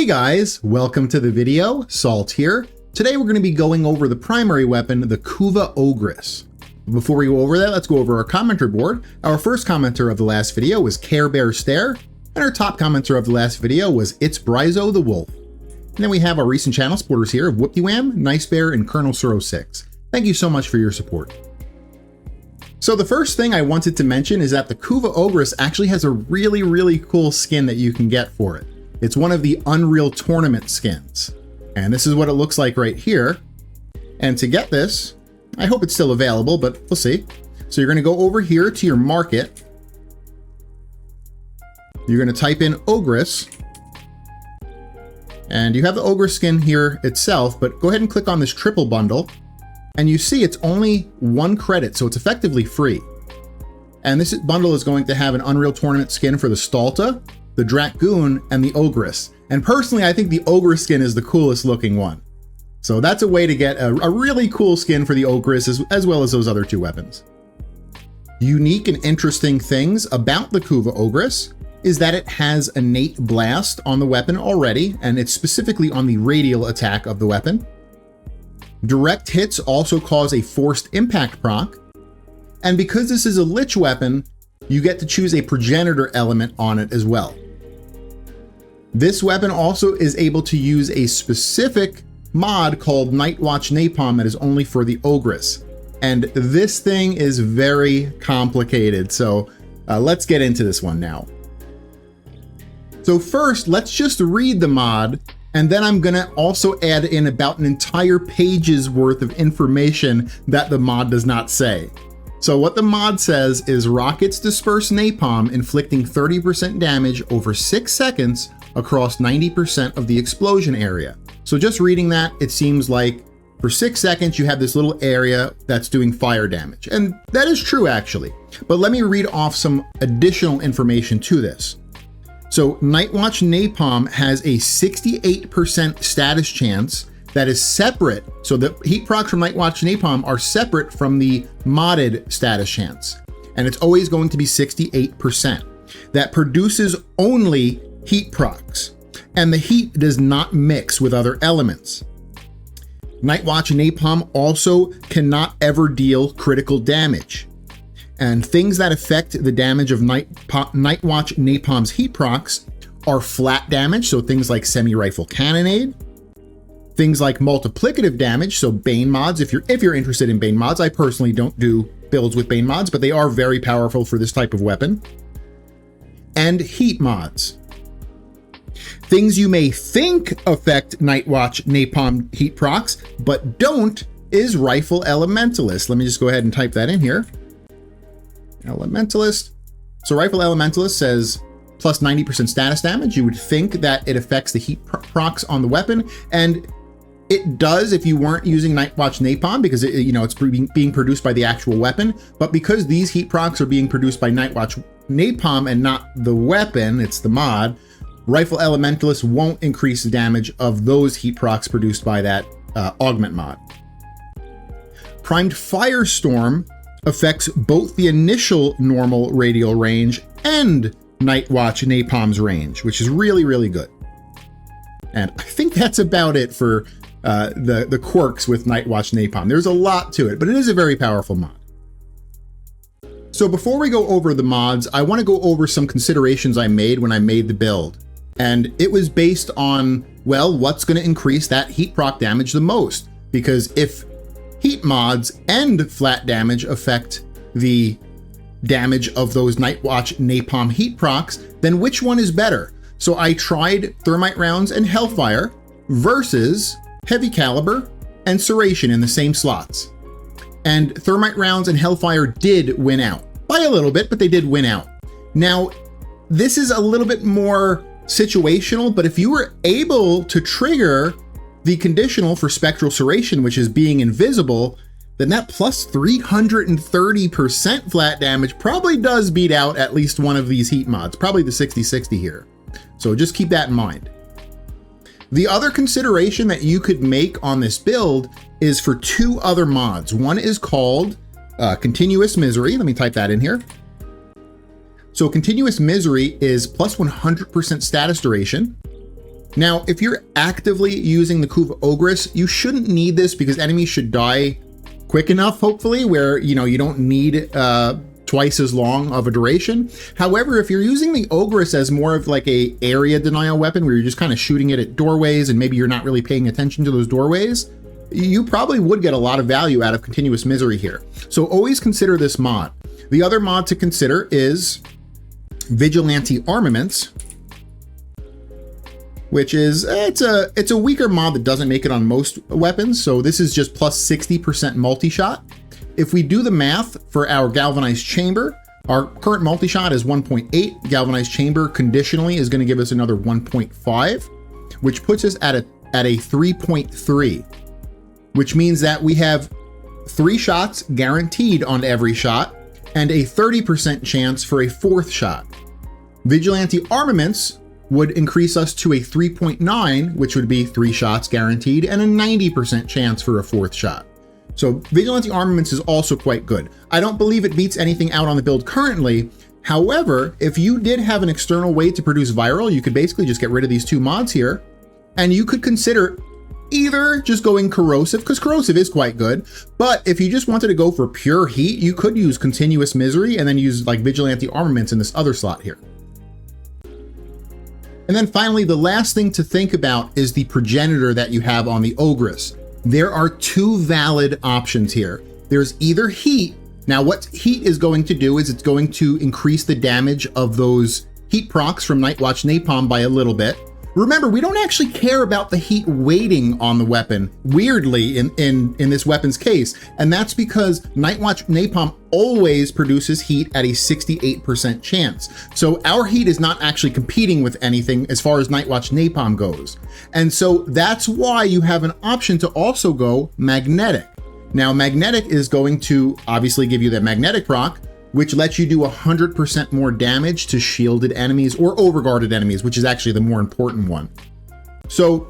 guys, welcome to the video. Salt here. Today we're going to be going over the primary weapon, the Kuva Ogris. Before we go over that, let's go over our commenter board. Our first commenter of the last video was Care Bear Stare, and our top commenter of the last video was It's Bryzo the Wolf. And then we have our recent channel supporters here of Whoopty-Wham, Nice Bear, and Colonel Suro 6. Thank you so much for your support. So the first thing I wanted to mention is that the Kuva Ogris actually has a really cool skin that you can get for it. It's one of the Unreal Tournament skins. And this is what it looks like right here. And to get this, I hope it's still available, but we'll see. So you're gonna go over here to your market. You're gonna type in Ogris. And you have the Ogris skin here itself, but go ahead and click on this triple bundle. And you see it's only 1 credit, so it's effectively free. And this bundle is going to have an Unreal Tournament skin for the Stalta, the Dragoon, and the Ogris. And personally, I think the Ogris skin is the coolest looking one. So that's a way to get a really cool skin for the Ogris as well as those other 2 weapons. Unique and interesting things about the Kuva Ogris is that it has innate blast on the weapon already, and it's specifically on the radial attack of the weapon. Direct hits also cause a forced impact proc. And because this is a Lich weapon, you get to choose a progenitor element on it as well. This weapon also is able to use a specific mod called Nightwatch Napalm that is only for the Ogris. And this thing is very complicated, so let's get into this one now. So first, let's just read the mod, and then I'm gonna also add in about an entire page's worth of information that the mod does not say. So what the mod says is rockets disperse napalm, inflicting 30% damage over 6 seconds across 90% of the explosion area. So just reading that, it seems like for 6 seconds, you have this little area that's doing fire damage. And that is true actually, but let me read off some additional information to this. So Nightwatch Napalm has a 68% status chance that is separate. So the heat procs from Nightwatch Napalm are separate from the modded status chance. And it's always going to be 68%. That produces only heat procs, and the heat does not mix with other elements. Nightwatch Napalm also cannot ever deal critical damage. And things that affect the damage of Nightwatch Napalm's heat procs are flat damage, so things like semi-rifle cannonade, things like multiplicative damage, so Bane mods, if you're interested in Bane mods. I personally don't do builds with Bane mods, but they are very powerful for this type of weapon. And heat mods. Things you may think affect Nightwatch Napalm heat procs, but don't, is Rifle Elementalist. Let me just go ahead and type that in here. Elementalist. So Rifle Elementalist says plus 90% status damage. You would think that it affects the heat procs on the weapon, and it does if you weren't using Nightwatch Napalm, because it's being produced by the actual weapon. But because these heat procs are being produced by Nightwatch Napalm and not the weapon, it's the mod, Rifle Elementalist won't increase the damage of those heat procs produced by that augment mod. Primed Firestorm affects both the initial normal radial range and Nightwatch Napalm's range, which is really good. And I think that's about it for the quirks with Nightwatch Napalm. There's a lot to it, but it is a very powerful mod. So before we go over the mods, I want to go over some considerations I made when I made the build. And it was based on, well, what's going to increase that heat proc damage the most? Because if heat mods and flat damage affect the damage of those Nightwatch Napalm heat procs, then which one is better? So I tried Thermite rounds and Hellfire versus Heavy Caliber and Serration in the same slots. And Thermite rounds and Hellfire did win out. By a little bit, but they did win out. Now, this is a little bit more situational, but if you were able to trigger the conditional for Spectral Serration, which is being invisible, then that plus 330% flat damage probably does beat out at least one of these heat mods, probably the 60/60 here. So just keep that in mind. The other consideration that you could make on this build is for 2 other mods. One is called Continuous Misery. Let me type that in here. So Continuous Misery is plus 100% status duration. Now, if you're actively using the Kuva Ogris, you shouldn't need this because enemies should die quick enough, hopefully, where, you know, you don't need twice as long of a duration. However, if you're using the Ogris as more of like a area denial weapon where you're just kind of shooting it at doorways and maybe you're not really paying attention to those doorways, you probably would get a lot of value out of Continuous Misery here. So always consider this mod. The other mod to consider is Vigilante Armaments, which is, it's a weaker mod that doesn't make it on most weapons. So this is just plus 60% multi-shot. If we do the math for our Galvanized Chamber, our current multi-shot is 1.8. Galvanized Chamber conditionally is going to give us another 1.5, which puts us at a 3.3, which means that we have 3 shots guaranteed on every shot and a 30% chance for a 4th shot. Vigilante Armaments would increase us to a 3.9, which would be 3 shots guaranteed and a 90% chance for a 4th shot. So Vigilante Armaments is also quite good. I don't believe it beats anything out on the build currently. However, if you did have an external way to produce viral, you could basically just get rid of these 2 mods here, and you could consider either just going corrosive, because corrosive is quite good, but if you just wanted to go for pure heat, you could use Continuous Misery and then use like Vigilante Armaments in this other slot here. And then finally, the last thing to think about is the progenitor that you have on the Ogris. There are 2 valid options here. There's either heat. Now what heat is going to do is it's going to increase the damage of those heat procs from Nightwatch Napalm by a little bit. Remember, we don't actually care about the heat weighting on the weapon, weirdly, in this weapon's case. And that's because Nightwatch Napalm always produces heat at a 68% chance. So our heat is not actually competing with anything as far as Nightwatch Napalm goes. And so that's why you have an option to also go magnetic. Now, magnetic is going to obviously give you the magnetic proc, which lets you do 100% more damage to shielded enemies or overguarded enemies, which is actually the more important one. So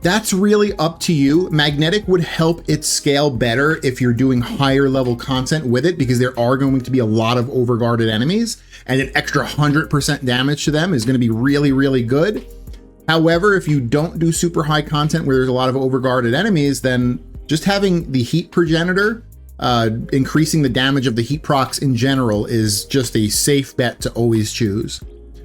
that's really up to you. Magnetic would help it scale better if you're doing higher level content with it, because there are going to be a lot of overguarded enemies, and an extra 100% damage to them is going to be really, really good. However, if you don't do super high content where there's a lot of overguarded enemies, then just having the heat progenitor, increasing the damage of the heat procs in general, is just a safe bet to always choose.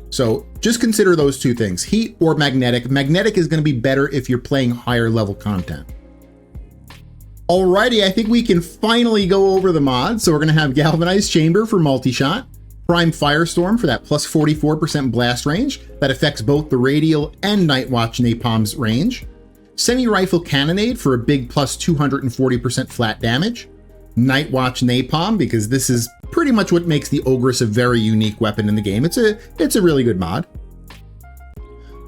So just consider those 2 things, heat or magnetic. Magnetic is going to be better if you're playing higher level content. Alrighty, I think we can finally go over the mods. So we're going to have Galvanized Chamber for multi-shot, Prime Firestorm for that plus 44% blast range that affects both the Radial and Nightwatch Napalm's range, Semi-Rifle Cannonade for a big plus 240% flat damage, Nightwatch Napalm, because this is pretty much what makes the Ogris a very unique weapon in the game. It's a really good mod.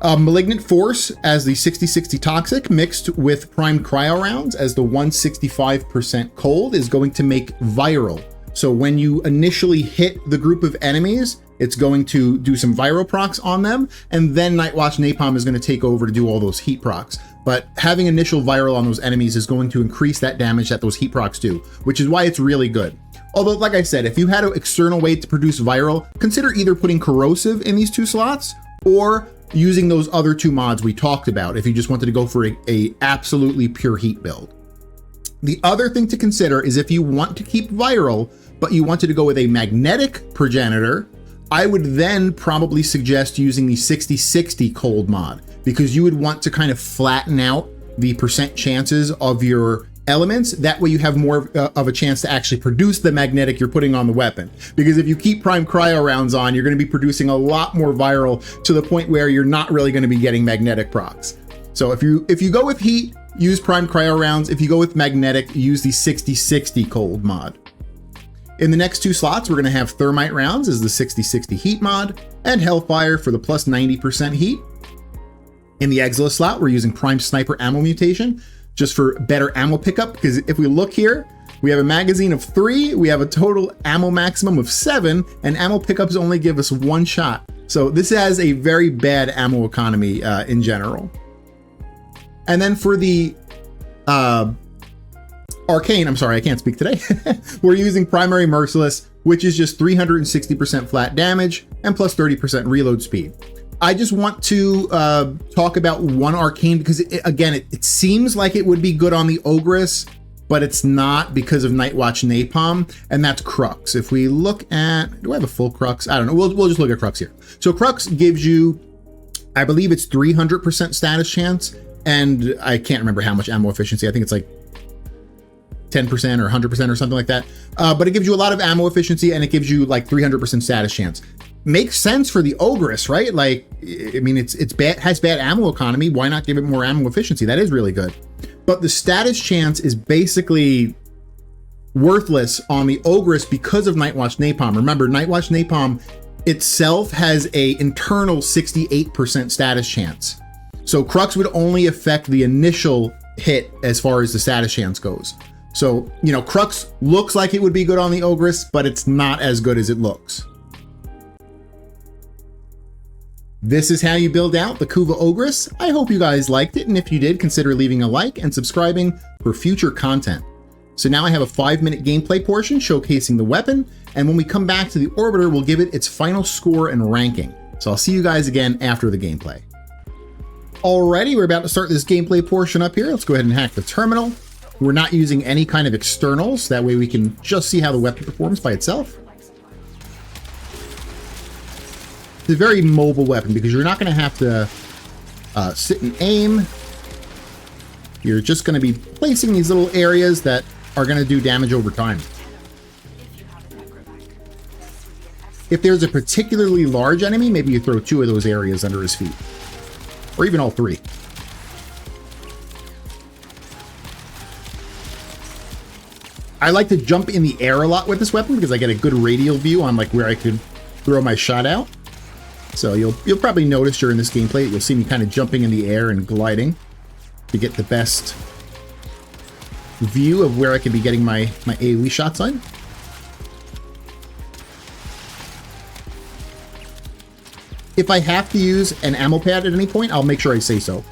Malignant Force as the 60/60 Toxic mixed with Primed Cryo Rounds as the 165% cold is going to make viral. So when you initially hit the group of enemies, it's going to do some viral procs on them, and then Nightwatch Napalm is going to take over to do all those heat procs. But having initial viral on those enemies is going to increase that damage that those heat procs do, which is why it's really good. Although, like I said, if you had an external way to produce viral, consider either putting corrosive in these 2 slots or using those other 2 mods we talked about if you just wanted to go for a absolutely pure heat build. The other thing to consider is if you want to keep viral, but you wanted to go with a magnetic progenitor, I would then probably suggest using the 60/60 cold mod, because you would want to kind of flatten out the percent chances of your elements. That way you have more of a chance to actually produce the magnetic you're putting on the weapon. Because if you keep Prime Cryo Rounds on, you're going to be producing a lot more viral to the point where you're not really going to be getting magnetic procs. So if you go with heat, use Prime Cryo Rounds. If you go with magnetic, use the 60/60 cold mod. In the next 2 slots, we're going to have Thermite Rounds as the 60/60 heat mod and Hellfire for the plus 90% heat. In the Exilus slot, we're using Prime Sniper Ammo Mutation just for better ammo pickup, because if we look here, we have a magazine of 3, we have a total ammo maximum of 7, and ammo pickups only give us 1 shot. So this has a very bad ammo economy in general. And then for the Arcane, I'm sorry, I can't speak today. We're using Primary Merciless, which is just 360% flat damage and plus 30% reload speed. I just want to talk about one arcane because, it seems like it would be good on the Ogris, but it's not because of Nightwatch Napalm, and that's Crux. If we look at, do I have a full Crux? I don't know. We'll just look at Crux here. So Crux gives you, I believe it's 300% status chance, and I can't remember how much ammo efficiency. I think it's like 10% or 100% or something like that. But it gives you a lot of ammo efficiency, and it gives you like 300% status chance. Makes sense for the Ogris, right? Like, I mean, it's bad, has bad ammo economy. Why not give it more ammo efficiency? That is really good. But the status chance is basically worthless on the Ogris because of Nightwatch Napalm. Remember, Nightwatch Napalm itself has a internal 68% status chance. So Crux would only affect the initial hit as far as the status chance goes. So, you know, Crux looks like it would be good on the Ogris, but it's not as good as it looks. This is how you build out the Kuva Ogris. I hope you guys liked it, and if you did, consider leaving a like and subscribing for future content. So now I have a 5-minute gameplay portion showcasing the weapon, and when we come back to the Orbiter, we'll give it its final score and ranking. So I'll see you guys again after the gameplay. Alrighty, we're about to start this gameplay portion up here. Let's go ahead and hack the terminal. We're not using any kind of externals, that way we can just see how the weapon performs by itself. It's a very mobile weapon because you're not going to have to sit and aim. You're just going to be placing these little areas that are going to do damage over time. If there's a particularly large enemy, maybe you throw 2 of those areas under his feet, or even all 3. I like to jump in the air a lot with this weapon because I get a good radial view on like where I could throw my shot out. So you'll probably notice during this gameplay, you'll see me kind of jumping in the air and gliding to get the best view of where I could be getting my AoE shots on. If I have to use an ammo pad at any point, I'll make sure I say so.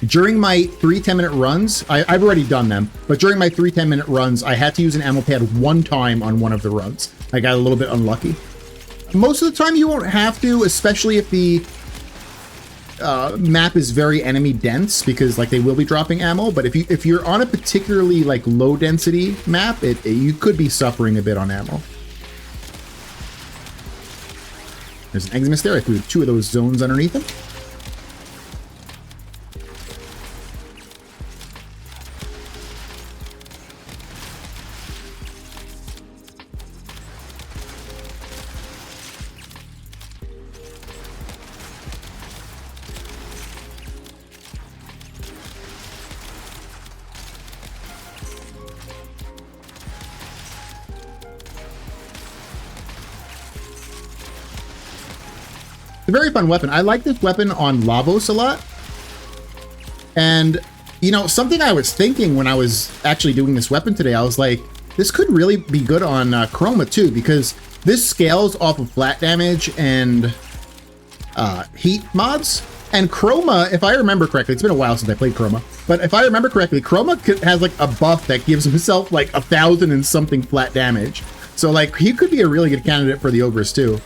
During my 3 10-minute runs, I've already done them, but during my 3 10-minute runs, I had to use an ammo pad 1 time on one of the runs. I got a little bit unlucky. Most of the time you won't have to, especially if the map is very enemy dense, because like they will be dropping ammo. But if you're on a particularly like low density map, you could be suffering a bit on ammo. There's an Eximus there. I threw 2 of those zones underneath him. It's a very fun weapon. I like this weapon on Lavos a lot. And, you know, something I was thinking when I was actually doing this weapon today, I was like, this could really be good on Chroma too, because this scales off of flat damage and heat mods. And Chroma, if I remember correctly, it's been a while since I played Chroma, but if I remember correctly, Chroma has like a buff that gives himself like 1,000 and something flat damage. So like he could be a really good candidate for the Ogris too.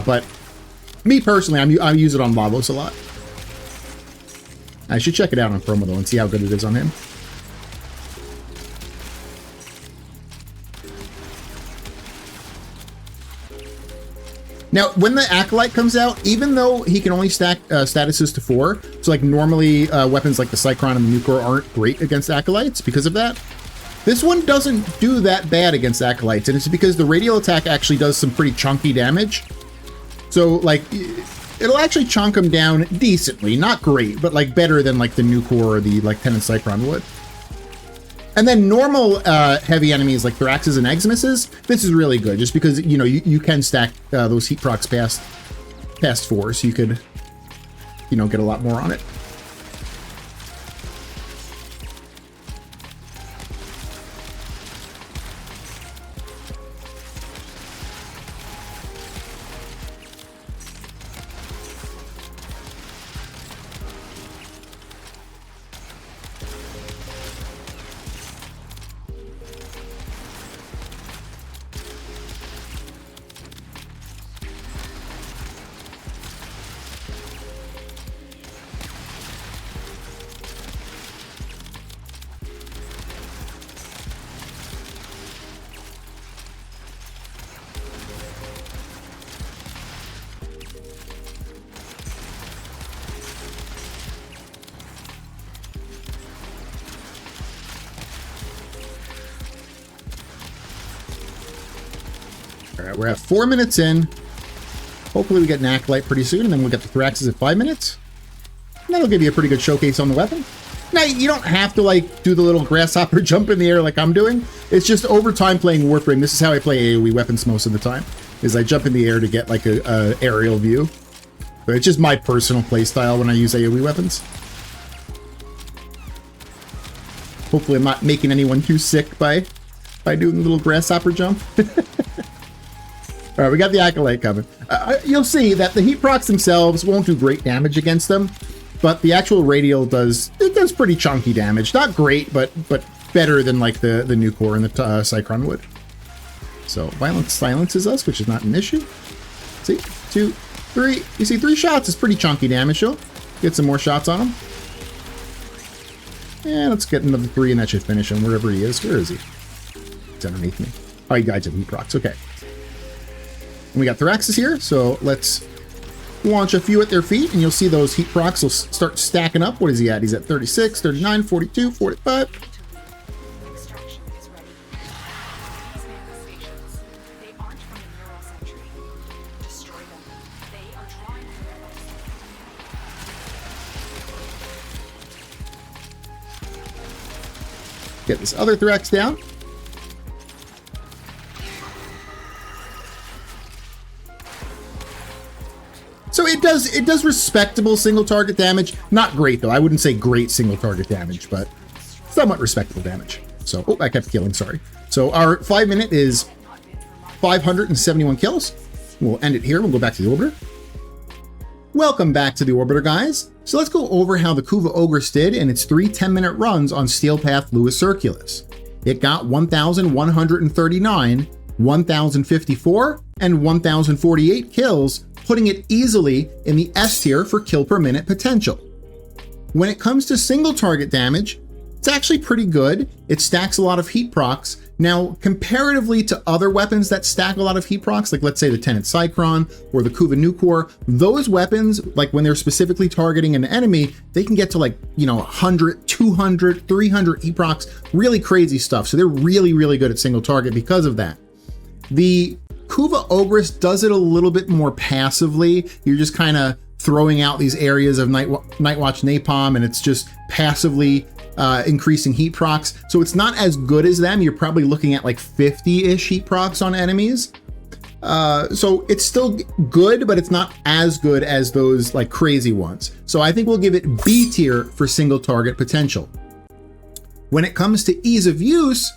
But me personally, I use it on Lavos a lot. I should check it out on Chroma though and see how good it is on him. Now, when the Acolyte comes out, even though he can only stack statuses to 4, so like normally weapons like the Cycron and the Nucor aren't great against Acolytes because of that, this one doesn't do that bad against Acolytes, and it's because the radial attack actually does some pretty chunky damage. So like, it'll actually chunk them down decently, not great, but like better than like the Nucor or the like Tenant Cycron would. And then normal heavy enemies like Thraxes and Eximuses, this is really good, just because, you know, you can stack those heat procs past 4, so you could, you know, get a lot more on it. All right, we're at 4 minutes in. Hopefully we get an Acolyte pretty soon, and then we'll get the Thraxes at 5 minutes. And that'll give you a pretty good showcase on the weapon. Now, you don't have to like do the little grasshopper jump in the air like I'm doing. It's just over time playing Warframe. This is how I play AoE weapons most of the time, is I jump in the air to get like a aerial view. But it's just my personal play style when I use AoE weapons. Hopefully I'm not making anyone too sick by doing the little grasshopper jump. All right, we got the Acolyte coming. You'll see that the heat procs themselves won't do great damage against them, but the actual radial does pretty chunky damage. Not great, but better than like the new core and the Cycron would. So Violence silences us, which is not an issue. See, 2, 3. You see, 3 shots is pretty chunky damage. So get some more shots on him. And let's get another 3, and that should finish him wherever he is. Where is he? It's underneath me. Oh, you guys have heat procs. Okay. And we got Thraxes here, so let's launch a few at their feet, and you'll see those heat procs will start stacking up. What is he at? He's at 36, 39, 42, 45. Get this other Thrax down. So it does respectable single target damage. Not great though. I wouldn't say great single target damage, but somewhat respectable damage. So, oh, I kept killing, sorry. So our 5 minute is 571 kills. We'll end it here. We'll go back to the Orbiter. Welcome back to the Orbiter, guys. So let's go over how the Kuva Ogris did in its 3 10-minute runs on Steelpath Lewis Circulus. It got 1,139, 1,054, and 1,048 kills, putting it easily in the S tier for kill per minute potential. When it comes to single target damage, it's actually pretty good. It stacks a lot of heat procs. Now, comparatively to other weapons that stack a lot of heat procs, like let's say the Tenet Cycron or the Kuva Nucor, those weapons, like when they're specifically targeting an enemy, they can get to like, 100, 200, 300 heat procs, really crazy stuff. So they're really, really good at single target because of that. The Kuva Ogris does it a little bit more passively. You're just kind of throwing out these areas of Nightwatch Napalm, and it's just passively increasing heat procs. So it's not as good as them. You're probably looking at like 50-ish heat procs on enemies. So it's still good, but it's not as good as those like crazy ones. So I think we'll give it B tier for single target potential. When it comes to ease of use,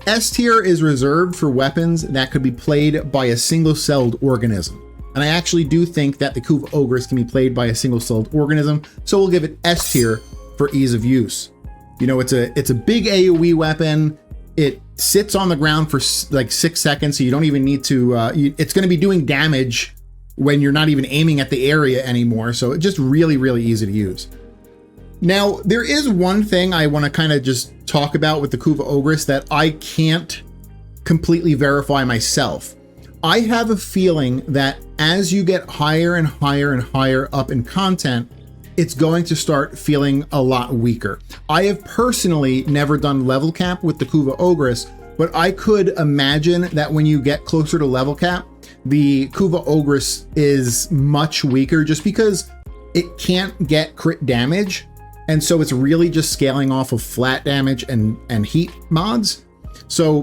S tier is reserved for weapons that could be played by a single-celled organism. And I actually do think that the Kuva Ogris can be played by a single-celled organism, so we'll give it S tier for ease of use. It's a big AoE weapon. It sits on the ground for like 6 seconds, so you don't even need to, it's gonna be doing damage when you're not even aiming at the area anymore, so it's just really, really easy to use. Now, there is one thing I want to kind of just talk about with the Kuva Ogris that I can't completely verify myself. I have a feeling that as you get higher and higher and higher up in content, it's going to start feeling a lot weaker. I have personally never done level cap with the Kuva Ogris, but I could imagine that when you get closer to level cap, the Kuva Ogris is much weaker just because it can't get crit damage. And so it's really just scaling off of flat damage and heat mods. So,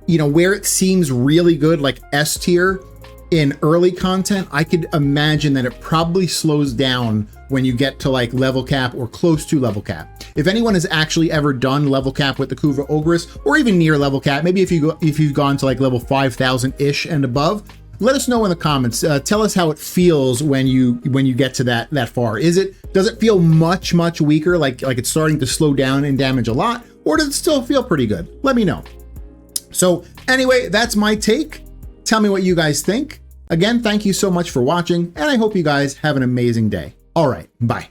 where it seems really good, like S tier in early content, I could imagine that it probably slows down when you get to like level cap or close to level cap. If anyone has actually ever done level cap with the Kuva Ogris, or even near level cap, maybe if you've gone to like level 5,000-ish and above, let us know in the comments. Tell us how it feels when you get to that far. Does it feel much weaker, like it's starting to slow down in damage a lot, or does it still feel pretty good? Let me know. So anyway, that's my take. Tell me what you guys think. Again, thank you so much for watching, and I hope you guys have an amazing day. All right, bye.